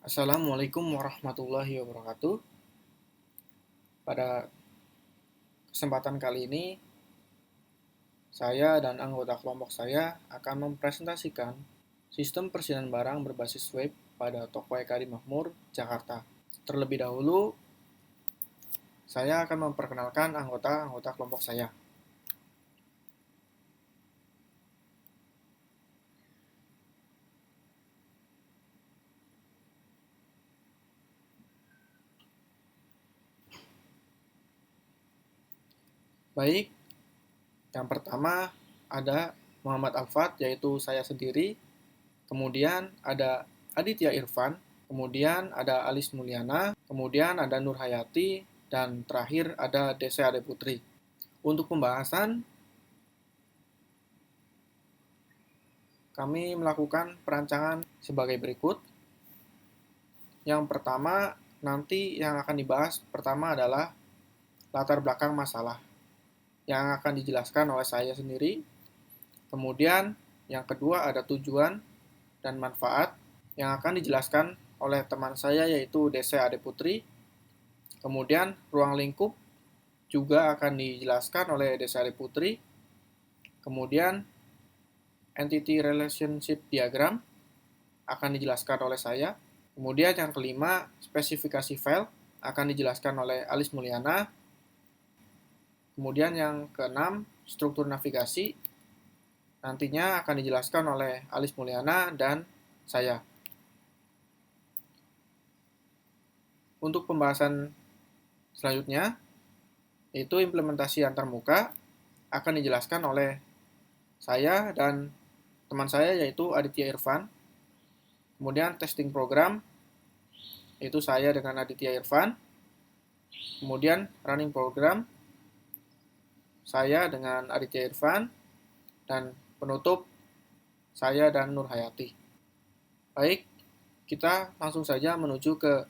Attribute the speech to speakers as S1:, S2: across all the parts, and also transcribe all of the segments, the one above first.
S1: Assalamualaikum warahmatullahi wabarakatuh. Pada kesempatan kali ini, saya dan anggota kelompok saya akan mempresentasikan sistem persediaan barang berbasis web pada Toko Eka di Makmur, Jakarta. Terlebih dahulu, saya akan memperkenalkan anggota-anggota kelompok saya. Baik, yang pertama ada Muhammad Alfat, yaitu saya sendiri. Kemudian ada Aditya Irfan, kemudian ada Alis Mulyana, kemudian ada Nur Hayati, dan terakhir ada Dese Ade Putri. Untuk pembahasan, kami melakukan perancangan sebagai berikut. Yang pertama, nanti yang akan dibahas pertama adalah latar belakang masalah yang akan dijelaskan oleh saya sendiri. Kemudian, yang kedua ada tujuan dan manfaat yang akan dijelaskan oleh teman saya yaitu Dese Ade Putri. Kemudian, ruang lingkup juga akan dijelaskan oleh Dese Ade Putri. Kemudian, entity relationship diagram akan dijelaskan oleh saya. Kemudian yang kelima, spesifikasi file akan dijelaskan oleh Alis Mulyana. Kemudian yang keenam, struktur navigasi nantinya akan dijelaskan oleh Alis Mulyana dan saya. Untuk pembahasan selanjutnya, yaitu implementasi antarmuka akan dijelaskan oleh saya dan teman saya yaitu Aditya Irfan. Kemudian testing program, yaitu saya dengan Aditya Irfan. Kemudian running program, saya dengan Aditya Irfan. Dan penutup, saya dan Nur Hayati. Baik, kita langsung saja menuju ke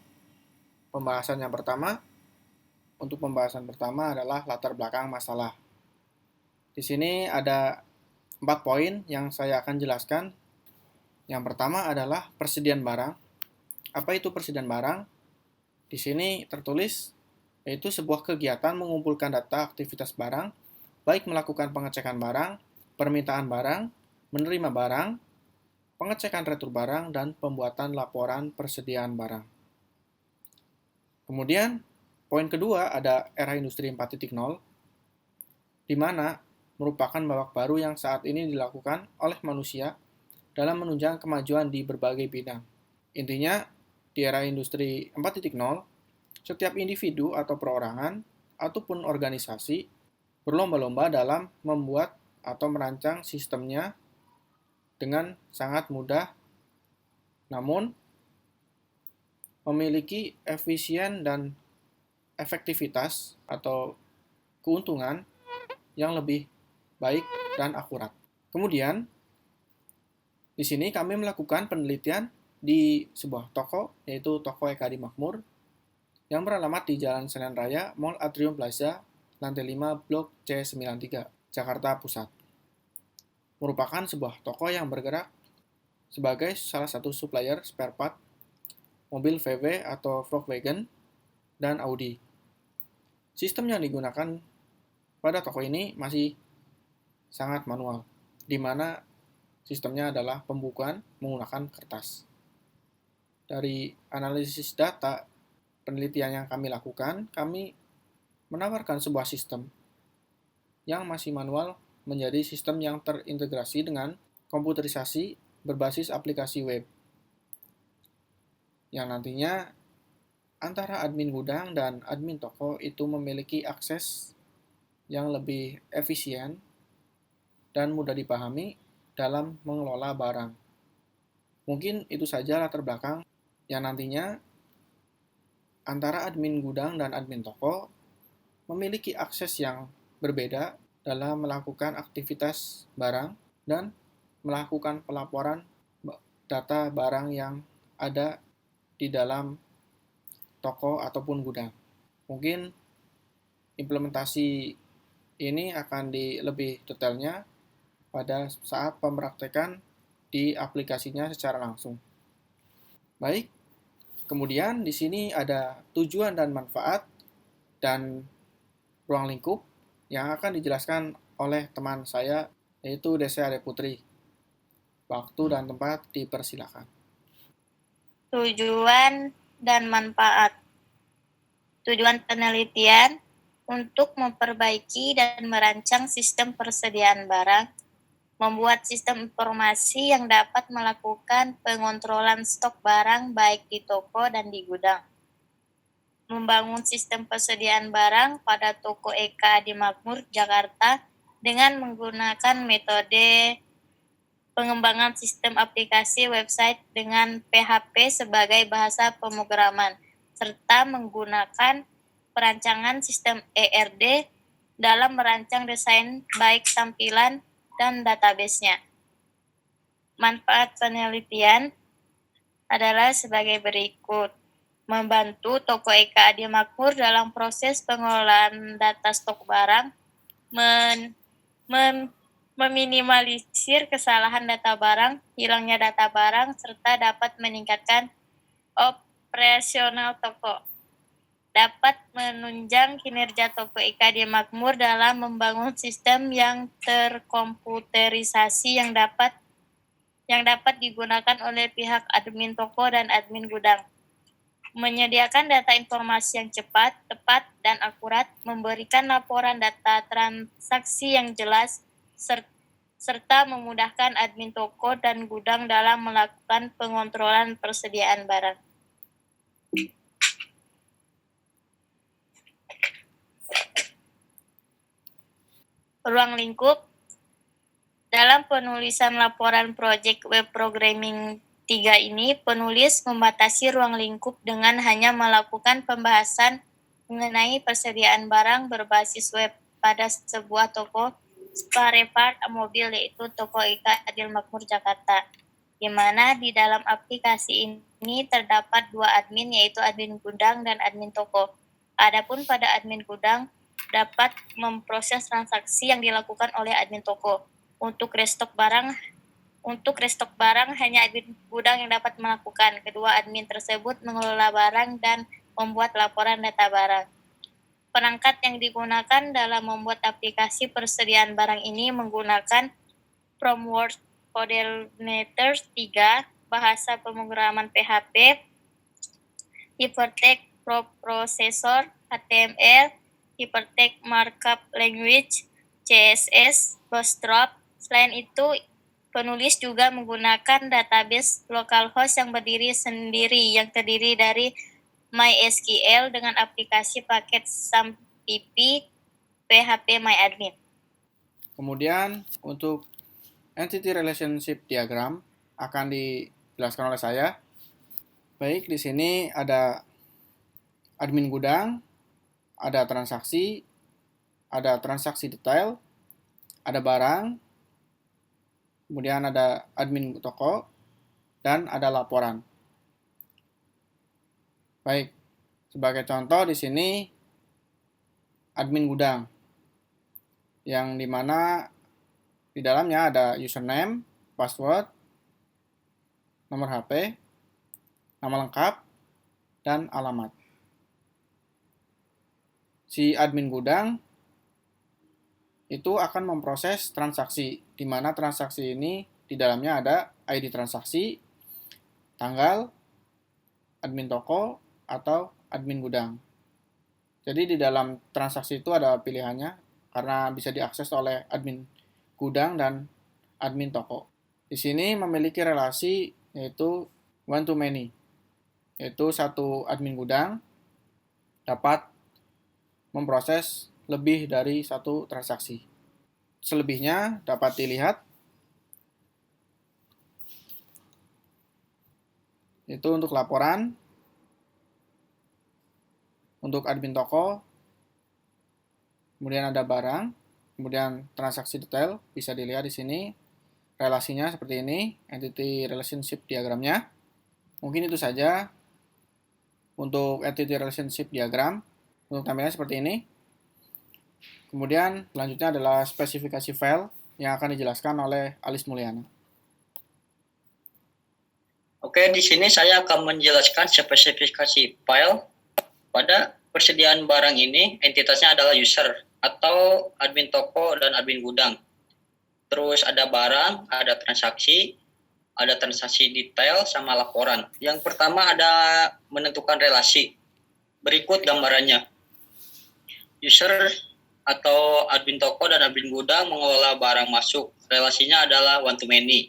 S1: pembahasan yang pertama. Untuk pembahasan pertama adalah latar belakang masalah. Di sini ada 4 poin yang saya akan jelaskan. Yang pertama adalah persediaan barang. Apa itu persediaan barang? Di sini tertulis yaitu sebuah kegiatan mengumpulkan data aktivitas barang, baik melakukan pengecekan barang, permintaan barang, menerima barang, pengecekan retur barang, dan pembuatan laporan persediaan barang. Kemudian, poin kedua ada era industri 4.0, di mana merupakan babak baru yang saat ini dilakukan oleh manusia dalam menunjang kemajuan di berbagai bidang. Intinya, di era industri 4.0, setiap individu atau perorangan ataupun organisasi berlomba-lomba dalam membuat atau merancang sistemnya dengan sangat mudah, namun memiliki efisien dan efektivitas atau keuntungan yang lebih baik dan akurat. Kemudian, di sini kami melakukan penelitian di sebuah toko, yaitu Toko Eka di Makmur, yang beralamat di Jalan Senen Raya, Mall Atrium Plaza, lantai 5, Blok C93, Jakarta Pusat. Merupakan sebuah toko yang bergerak sebagai salah satu supplier spare part mobil VW atau Volkswagen dan Audi. Sistem yang digunakan pada toko ini masih sangat manual, di mana sistemnya adalah pembukuan menggunakan kertas. Dari analisis data penelitian yang kami lakukan, kami menawarkan sebuah sistem yang masih manual menjadi sistem yang terintegrasi dengan komputerisasi berbasis aplikasi web, yang nantinya antara admin gudang dan admin toko itu memiliki akses yang lebih efisien dan mudah dipahami dalam mengelola barang. Mungkin itu saja latar belakang yang nantinya antara admin gudang dan admin toko memiliki akses yang berbeda dalam melakukan aktivitas barang dan melakukan pelaporan data barang yang ada di dalam toko ataupun gudang. Mungkin implementasi ini akan lebih detailnya pada saat pempraktekan di aplikasinya secara langsung. Baik, Kemudian di sini ada tujuan dan manfaat dan ruang lingkup yang akan dijelaskan oleh teman saya, yaitu Desi Ade Putri. Waktu dan tempat dipersilakan.
S2: Tujuan dan manfaat. Tujuan penelitian untuk memperbaiki dan merancang sistem persediaan barang, membuat sistem informasi yang dapat melakukan pengontrolan stok barang baik di toko dan di gudang. Membangun sistem persediaan barang pada toko Eka di Makmur, Jakarta dengan menggunakan metode pengembangan sistem aplikasi website dengan PHP sebagai bahasa pemrograman, serta menggunakan perancangan sistem ERD dalam merancang desain baik tampilan dan database-nya. Manfaat penelitian adalah sebagai berikut. Membantu toko Eka Adi Makmur dalam proses pengelolaan data stok barang, meminimalisir kesalahan data barang, hilangnya data barang, serta dapat meningkatkan operasional toko. Dapat menunjang kinerja toko Eka Adi Makmur dalam membangun sistem yang terkomputerisasi yang dapat digunakan oleh pihak admin toko dan admin gudang. Menyediakan data informasi yang cepat, tepat, dan akurat, memberikan laporan data transaksi yang jelas, serta memudahkan admin toko dan gudang dalam melakukan pengontrolan persediaan barang. Ruang lingkup. Dalam penulisan laporan proyek web programming 3 ini, penulis membatasi ruang lingkup dengan hanya melakukan pembahasan mengenai persediaan barang berbasis web pada sebuah toko spare part mobil, yaitu toko Eka Adil Makmur Jakarta, di mana di dalam aplikasi ini terdapat 2 admin, yaitu admin gudang dan admin toko. Adapun pada admin gudang dapat memproses transaksi yang dilakukan oleh admin toko. Untuk restock barang hanya admin gudang yang dapat melakukan. Kedua admin tersebut mengelola barang dan membuat laporan data barang. Perangkat yang digunakan dalam membuat aplikasi persediaan barang ini menggunakan Framework Coordinator 3, bahasa pemrograman PHP, Hypertext Processor HTML, Hypertext Markup Language CSS, Bootstrap. Selain itu, penulis juga menggunakan database localhost yang berdiri sendiri yang terdiri dari MySQL dengan aplikasi paket SAMPP PHP MyAdmin.
S1: Kemudian untuk entity relationship diagram akan dijelaskan oleh saya. Baik, di sini ada admin gudang, ada transaksi detail, ada barang, kemudian ada admin toko, dan ada laporan. Baik, sebagai contoh di sini admin gudang, yang dimana di dalamnya ada username, password, nomor HP, nama lengkap, dan alamat. Si admin gudang itu akan memproses transaksi, di mana transaksi ini di dalamnya ada ID transaksi, tanggal, admin toko, atau admin gudang. Jadi di dalam transaksi itu ada pilihannya karena bisa diakses oleh admin gudang dan admin toko. Di sini memiliki relasi yaitu one to many, yaitu satu admin gudang dapat memproses lebih dari satu transaksi. Selebihnya dapat dilihat. Itu untuk laporan. Untuk admin toko, kemudian ada barang, kemudian transaksi detail, bisa dilihat di sini. Relasinya seperti ini, entity relationship diagramnya. Mungkin itu saja untuk entity relationship diagram. Untuk tampilannya seperti ini. Kemudian selanjutnya adalah spesifikasi file yang akan dijelaskan oleh Alis Mulyana.
S3: Oke, di sini saya akan menjelaskan spesifikasi file. Pada persediaan barang ini, entitasnya adalah user atau admin toko dan admin gudang. Terus ada barang, ada transaksi detail, sama laporan. Yang pertama ada menentukan relasi. Berikut gambarannya. User atau admin toko dan admin gudang mengelola barang masuk. Relasinya adalah one to many.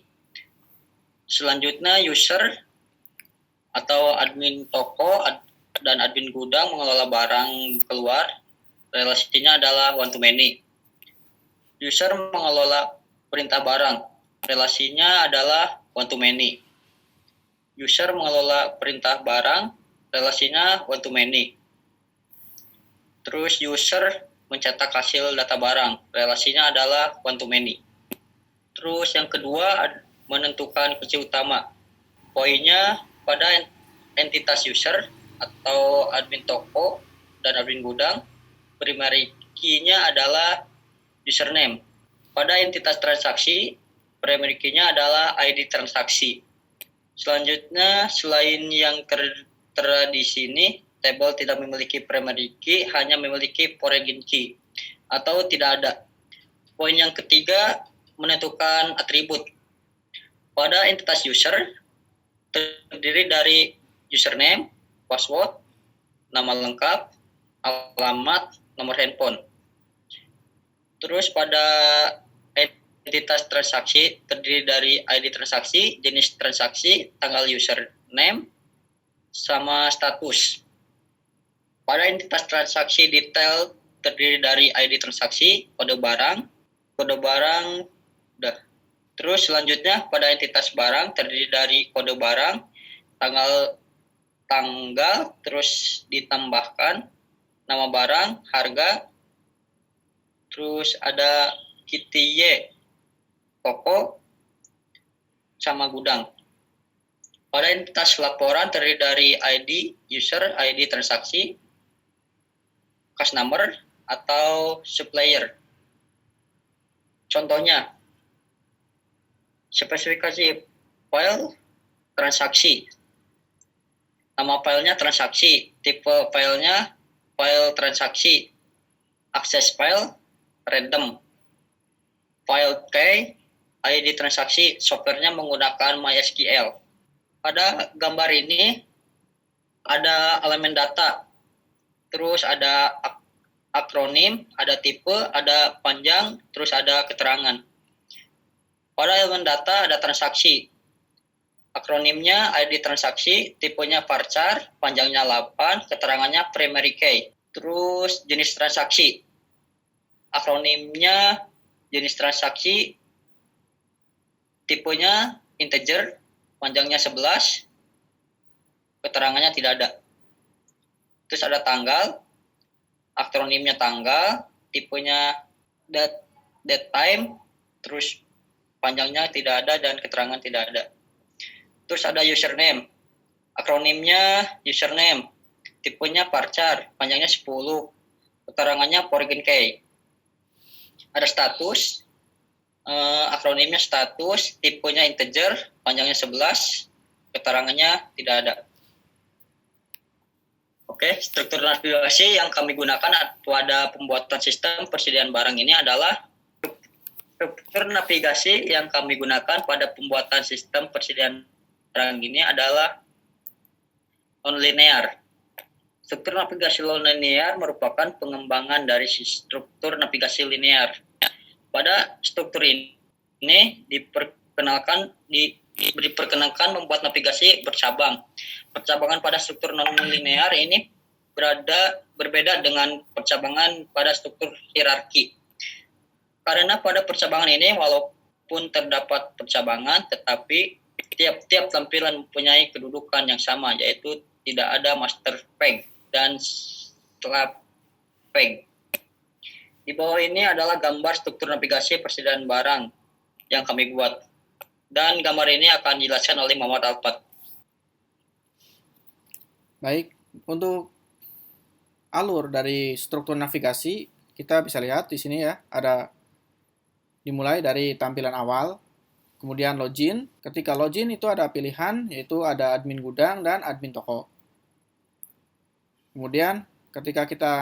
S3: Selanjutnya user atau admin toko dan admin gudang mengelola barang keluar. Relasinya adalah one to many. User mengelola perintah barang. Relasinya adalah one to many. User mengelola perintah barang. Relasinya one to many. Terus user mencetak hasil data barang. Relasinya adalah one to many. Terus yang kedua menentukan kunci utama. Poinnya pada entitas user atau admin toko dan admin gudang, primary key-nya adalah username. Pada entitas transaksi, primary key-nya adalah ID transaksi. Selanjutnya, selain yang tertera di sini, table tidak memiliki primary key, hanya memiliki foreign key atau tidak ada. Poin yang ketiga, menentukan atribut. Pada entitas user, terdiri dari username, password, nama lengkap, alamat, nomor handphone. Terus pada entitas transaksi, terdiri dari ID transaksi, jenis transaksi, tanggal username, sama status. Pada entitas transaksi detail, terdiri dari ID transaksi, kode barang, udah. Terus selanjutnya pada entitas barang terdiri dari kode barang, tanggal, terus ditambahkan nama barang, harga, terus ada KTY, toko, sama gudang. Pada entitas laporan terdiri dari ID user, ID transaksi, case number, atau supplier. Contohnya, spesifikasi file transaksi. Nama filenya transaksi, tipe filenya file transaksi, akses file random, file key, ID transaksi, softwarenya menggunakan MySQL. Pada gambar ini ada elemen data, terus ada akronim, ada tipe, ada panjang, terus ada keterangan. Pada elemen data ada transaksi. Akronimnya ID transaksi, tipenya varchar, panjangnya 8, keterangannya primary key. Terus jenis transaksi. Akronimnya jenis transaksi, tipenya integer, panjangnya 11, keterangannya tidak ada. Terus ada tanggal, akronimnya tanggal, tipenya date time, terus panjangnya tidak ada dan keterangan tidak ada. Terus ada username. Akronimnya username. Tipenya varchar, panjangnya 10. Keterangannya foreign key. Ada status. Akronimnya status, tipenya integer, panjangnya 11. Keterangannya tidak ada. Oke, struktur navigasi yang kami gunakan pada pembuatan sistem persediaan barang ini adalah struktur navigasi yang kami gunakan pada pembuatan sistem persediaan barang ini adalah non-linear. Struktur navigasi non-linear merupakan pengembangan dari struktur navigasi linear. Pada struktur ini diperkenalkan membuat navigasi bercabang. Percabangan pada struktur non-linear ini berbeda dengan percabangan pada struktur hierarki. Karena pada percabangan ini walaupun terdapat percabangan, tetapi tiap-tiap tampilan mempunyai kedudukan yang sama, yaitu tidak ada master peg dan slave peg. Di bawah ini adalah gambar struktur navigasi persediaan barang yang kami buat. Dan gambar ini akan dijelaskan oleh Muhammad Alfat.
S1: Baik, untuk alur dari struktur navigasi kita bisa lihat di sini ya, ada dimulai dari tampilan awal, Kemudian login. Ketika login itu ada pilihan, yaitu ada admin gudang dan admin toko. Kemudian ketika kita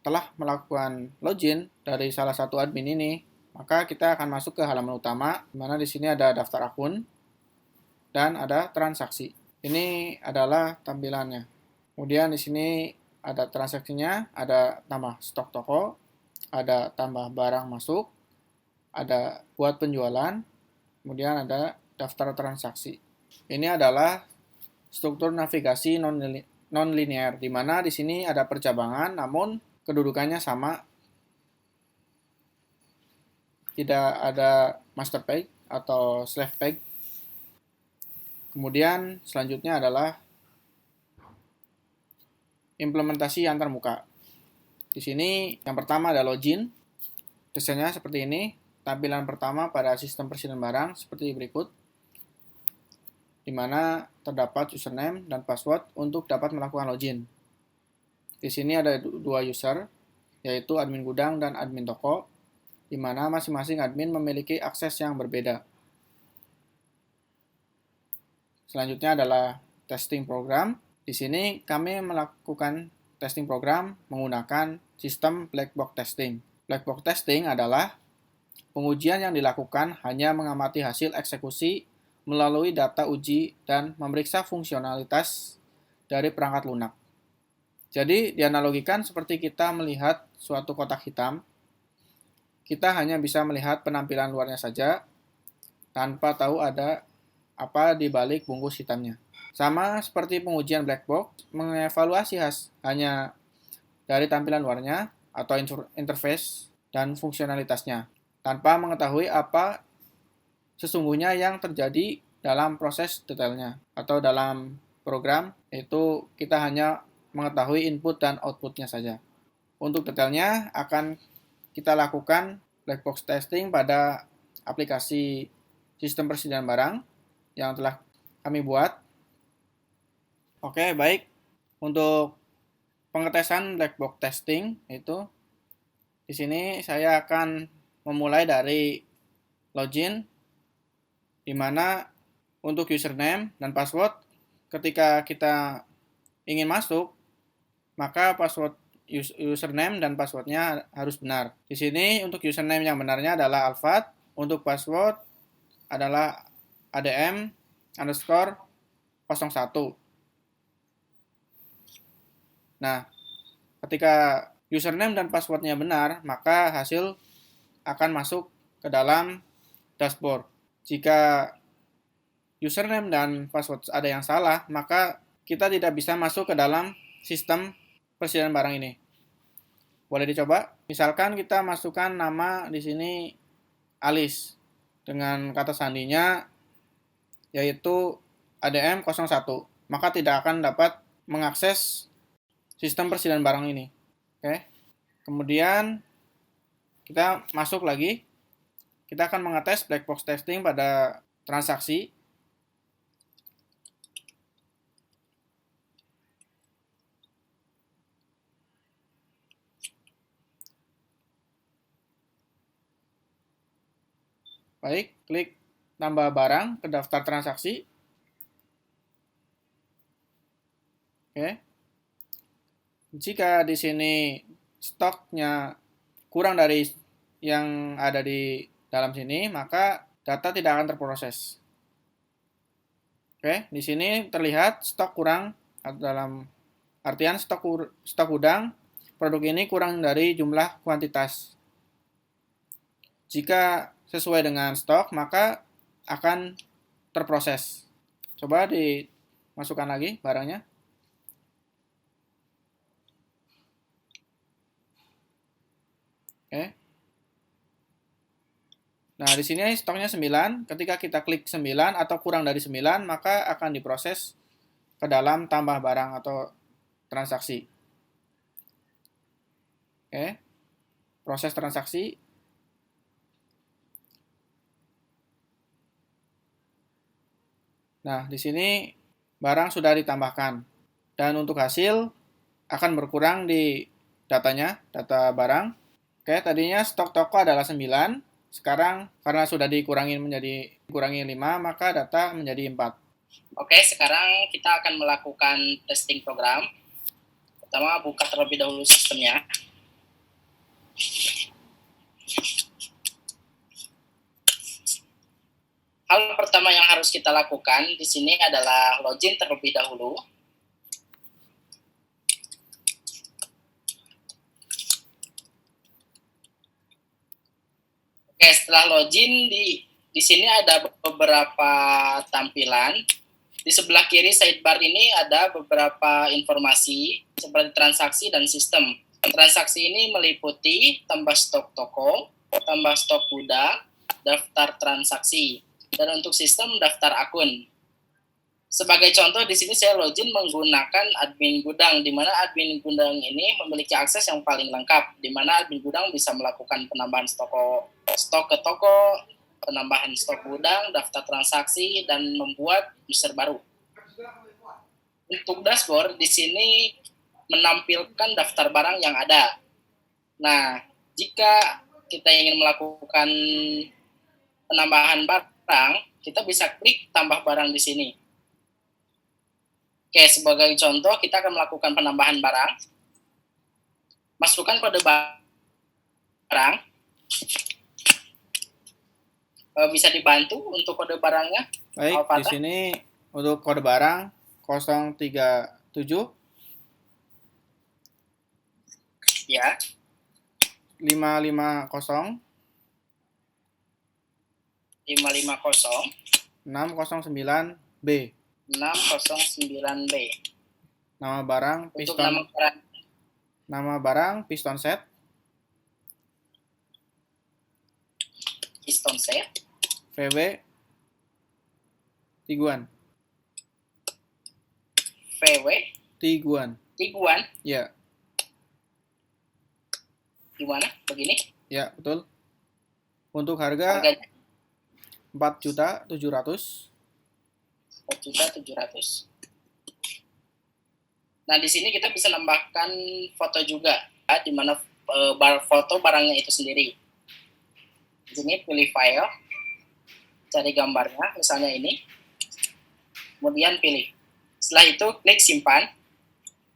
S1: telah melakukan login dari salah satu admin ini, maka kita akan masuk ke halaman utama, di mana di sini ada daftar akun dan ada transaksi. Ini adalah tampilannya. Kemudian di sini ada transaksinya, ada tambah stok toko, ada tambah barang masuk, ada buat penjualan, kemudian ada daftar transaksi. Ini adalah struktur navigasi non-linear, di mana di sini ada percabangan, namun kedudukannya sama. Tidak ada master page atau slave page. Kemudian selanjutnya adalah implementasi antarmuka. Di sini yang pertama ada login. Desainnya seperti ini. Tampilan pertama pada sistem persediaan barang seperti berikut, di mana terdapat username dan password untuk dapat melakukan login. Di sini ada dua user, yaitu admin gudang dan admin toko, di mana masing-masing admin memiliki akses yang berbeda. Selanjutnya adalah testing program. Di sini kami melakukan testing program menggunakan sistem black box testing. Black box testing adalah pengujian yang dilakukan hanya mengamati hasil eksekusi melalui data uji dan memeriksa fungsionalitas dari perangkat lunak. Jadi dianalogikan seperti kita melihat suatu kotak hitam, kita hanya bisa melihat penampilan luarnya saja tanpa tahu ada apa di balik bungkus hitamnya. Sama seperti pengujian black box, mengevaluasi hanya dari tampilan luarnya atau interface dan fungsionalitasnya, tanpa mengetahui apa sesungguhnya yang terjadi dalam proses detailnya. Atau dalam program, itu kita hanya mengetahui input dan outputnya saja. Untuk detailnya akan kita lakukan black box testing pada aplikasi sistem persediaan barang yang telah kami buat. Oke, baik. Untuk pengetesan black box testing itu di sini saya akan memulai dari login, di mana untuk username dan password ketika kita ingin masuk, maka password username dan passwordnya harus benar. Di sini untuk username yang benarnya adalah alfat, untuk password adalah adm_01. Nah, ketika username dan passwordnya benar, maka hasil akan masuk ke dalam dashboard. Jika username dan password ada yang salah, maka kita tidak bisa masuk ke dalam sistem persediaan barang ini. Boleh dicoba. Misalkan kita masukkan nama di sini Alis dengan kata sandinya yaitu ADM01, maka tidak akan dapat mengakses sistem persediaan barang ini. Oke. Kemudian kita masuk lagi. Kita akan mengetes black box testing pada transaksi. Baik, klik tambah barang ke daftar transaksi. Oke. Jika di sini stoknya kurang dari yang ada di dalam sini, maka data tidak akan terproses. Oke, di sini terlihat stok kurang, dalam artian stok gudang produk ini kurang dari jumlah kuantitas. Jika sesuai dengan stok, maka akan terproses. Coba dimasukkan lagi barangnya. Oke. Nah, di sini stoknya 9. Ketika kita klik 9 atau kurang dari 9, maka akan diproses ke dalam tambah barang atau transaksi. Oke. Proses transaksi. Nah, di sini barang sudah ditambahkan. Dan untuk hasil akan berkurang di datanya, data barang. Oke, tadinya stok toko adalah 9. Sekarang karena sudah dikurangi 5, maka data menjadi 4.
S4: Oke, sekarang kita akan melakukan testing program. Pertama, buka terlebih dahulu sistemnya. Hal pertama yang harus kita lakukan di sini adalah login terlebih dahulu. Oke, setelah login di sini ada beberapa tampilan. Di sebelah kiri sidebar ini ada beberapa informasi seperti transaksi dan sistem. Transaksi ini meliputi tambah stok toko, tambah stok gudang, daftar transaksi, dan untuk sistem daftar akun. Sebagai contoh di sini saya login menggunakan admin gudang, di mana admin gudang ini memiliki akses yang paling lengkap, di mana admin gudang bisa melakukan penambahan stok ke toko, penambahan stok gudang, daftar transaksi, dan membuat user baru. Untuk dashboard di sini menampilkan daftar barang yang ada. Nah, jika kita ingin melakukan penambahan barang, kita bisa klik tambah barang di sini. Oke, sebagai contoh kita akan melakukan penambahan barang. Masukkan kode barang. Bisa dibantu untuk kode barangnya?
S1: Baik, di sini untuk kode barang 037
S4: ya
S1: 550 609B.
S4: 609B.
S1: Nama barang piston. Nama barang piston set.
S4: Piston set.
S1: VW Tiguan.
S4: VW
S1: Tiguan.
S4: Tiguan.
S1: Ya.
S4: Gimana? Begini?
S1: Ya, betul. Untuk harga 4.700.000.
S4: 4.700.000. Nah, di sini kita bisa nambahkan foto juga, ya, di mana foto barangnya itu sendiri. Di sini pilih file, cari gambarnya, misalnya ini, kemudian pilih. Setelah itu klik simpan.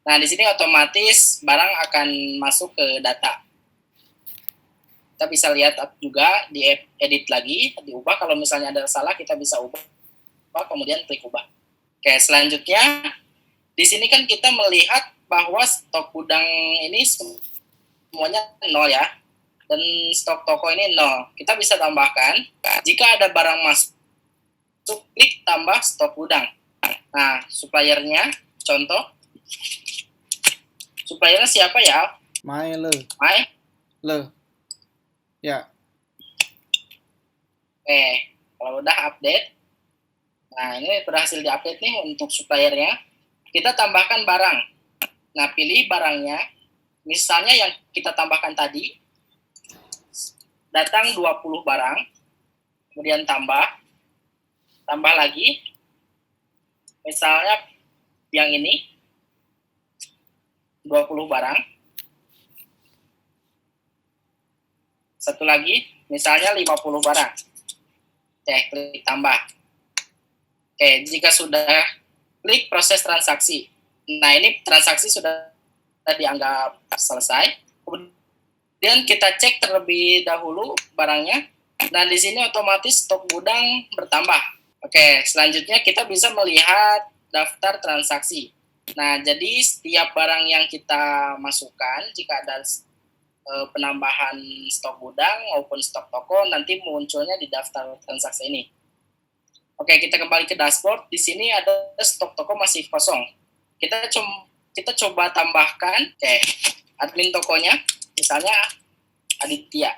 S4: Nah, di sini otomatis barang akan masuk ke data. Kita bisa lihat juga, diedit lagi, diubah. Kalau misalnya ada salah, kita bisa ubah, kemudian klik ubah. Oke, selanjutnya di sini kan kita melihat bahwa stok gudang ini semuanya 0 ya, dan stok toko ini 0. Kita bisa tambahkan, jika ada barang masuk, klik tambah stok gudang. Nah, suppliernya, contoh, suppliernya siapa ya?
S1: Maile. Ya.
S4: Oke, kalau udah update, nah ini berhasil diupdate nih untuk suppliernya. Kita tambahkan barang. Nah, pilih barangnya. Misalnya yang kita tambahkan tadi, datang 20 barang, kemudian tambah lagi. Misalnya yang ini, 20 barang. Satu lagi, misalnya 50 barang. Oke, klik tambah. Oke, jika sudah, klik proses transaksi. Nah, ini transaksi sudah dianggap selesai. Kemudian kita cek terlebih dahulu barangnya. Nah, di sini otomatis stok gudang bertambah. Oke, selanjutnya kita bisa melihat daftar transaksi. Nah, jadi setiap barang yang kita masukkan, jika ada penambahan stok gudang maupun stok toko, nanti munculnya di daftar transaksi ini. Oke, kita kembali ke dashboard. Di sini ada stok toko masih kosong. Kita coba tambahkan, admin tokonya, misalnya Aditya.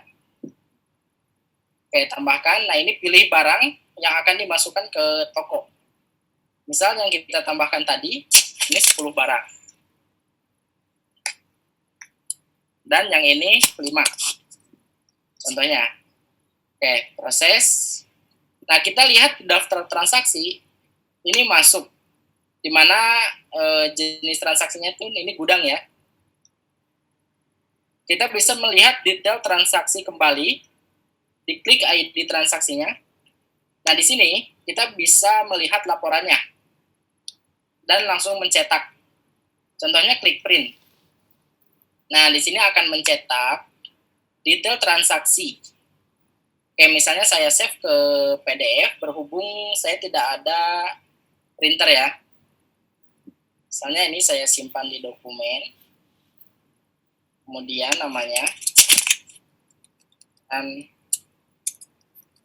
S4: Oke, tambahkan. Nah, ini pilih barang yang akan dimasukkan ke toko. Misal yang kita tambahkan tadi, ini 10 barang. Dan yang ini 5. Contohnya. Oke, proses. Nah, kita lihat daftar transaksi, ini masuk. Di mana jenis transaksinya itu ini gudang ya. Kita bisa melihat detail transaksi kembali diklik ID transaksinya. Nah, di sini kita bisa melihat laporannya dan langsung mencetak. Contohnya klik print. Nah, di sini akan mencetak detail transaksi. Kayak misalnya saya save ke PDF, berhubung saya tidak ada printer ya. Misalnya ini saya simpan di dokumen. Kemudian namanya dan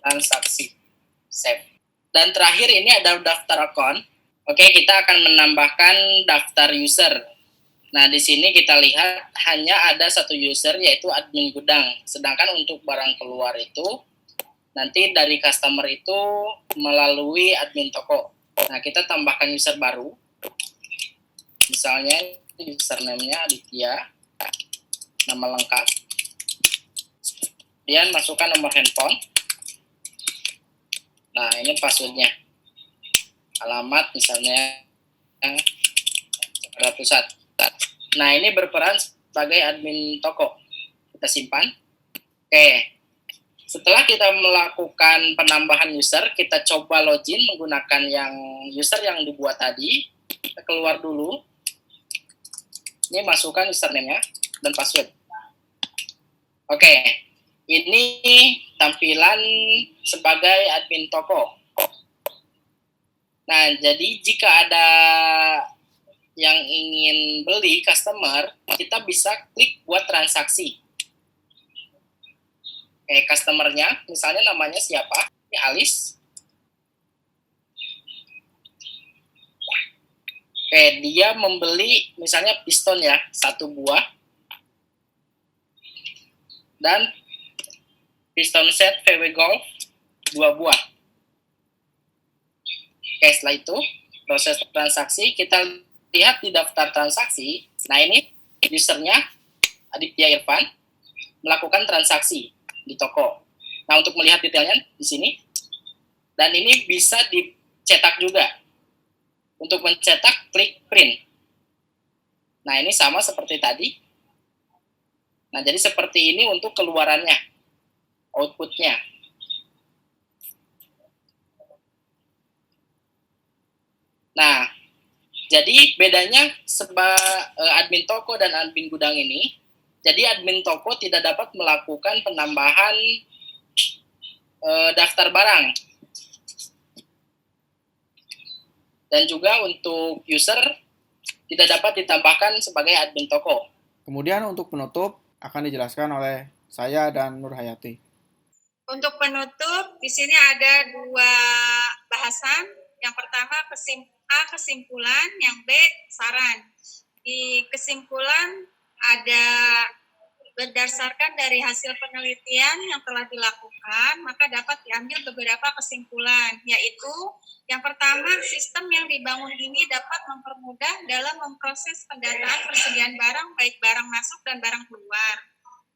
S4: transaksi save. Dan terakhir ini ada daftar account. Oke, kita akan menambahkan daftar user. Nah, di sini kita lihat hanya ada satu user, yaitu admin gudang. Sedangkan untuk barang keluar itu, nanti dari customer itu melalui admin toko. Nah, kita tambahkan user baru. Misalnya, username-nya Aditya, nama lengkap. Kemudian masukkan nomor handphone. Nah, ini passwordnya. Alamat misalnya Pusat. Nah, ini berperan sebagai admin toko. Kita simpan. Oke. Setelah kita melakukan penambahan user, kita coba login menggunakan yang user yang dibuat tadi. Kita keluar dulu. Ini masukkan username-nya dan password. Oke. Ini tampilan sebagai admin toko. Nah, jadi jika ada yang ingin beli customer, kita bisa klik buat transaksi. Oke, customernya, misalnya namanya siapa? Ini Alis. Oke, dia membeli misalnya piston ya, 1 buah. Dan piston set VW Golf 2 buah. Oke, setelah itu proses transaksi kita lihat di daftar transaksi. Nah, ini usernya Aditya Irfan melakukan transaksi di toko. Nah, untuk melihat detailnya di sini. Dan ini bisa dicetak juga. Untuk mencetak, klik print. Nah, ini sama seperti tadi. Nah, jadi seperti ini untuk keluarannya, outputnya. Nah, jadi bedanya admin toko dan admin gudang ini, jadi admin toko tidak dapat melakukan penambahan daftar barang. Dan juga untuk user tidak dapat ditambahkan sebagai admin toko.
S1: Kemudian untuk penutup akan dijelaskan oleh saya dan Nur Hayati.
S5: Untuk penutup, di sini ada 2 bahasan. Yang pertama kesimpulan, yang B saran. Di kesimpulan ada berdasarkan dari hasil penelitian yang telah dilakukan, maka dapat diambil beberapa kesimpulan, yaitu yang pertama, sistem yang dibangun ini dapat mempermudah dalam memproses pendataan persediaan barang, baik barang masuk dan barang keluar.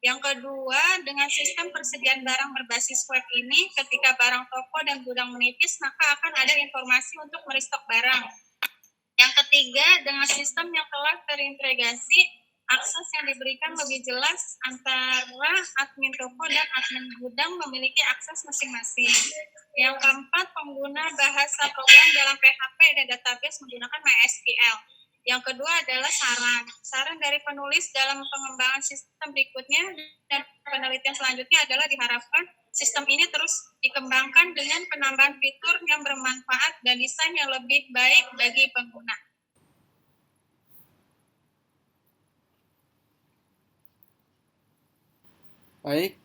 S5: Yang kedua, dengan sistem persediaan barang berbasis web ini, ketika barang toko dan gudang menipis, maka akan ada informasi untuk merestock barang. Yang ketiga, dengan sistem yang telah terintegrasi, akses yang diberikan lebih jelas antara admin toko dan admin gudang memiliki akses masing-masing. Yang keempat, pengguna bahasa program dalam PHP dan database menggunakan MySQL. Yang kedua adalah saran. Saran dari penulis dalam pengembangan sistem berikutnya dan penelitian selanjutnya adalah diharapkan sistem ini terus dikembangkan dengan penambahan fitur yang bermanfaat dan desain yang lebih baik bagi pengguna.
S1: Baik,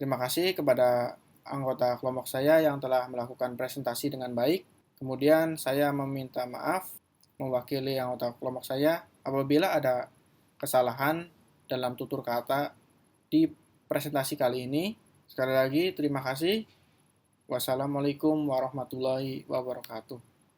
S1: terima kasih kepada anggota kelompok saya yang telah melakukan presentasi dengan baik. Kemudian saya meminta maaf mewakili anggota kelompok saya apabila ada kesalahan dalam tutur kata di presentasi kali ini. Sekali lagi, terima kasih. Wassalamualaikum warahmatullahi wabarakatuh.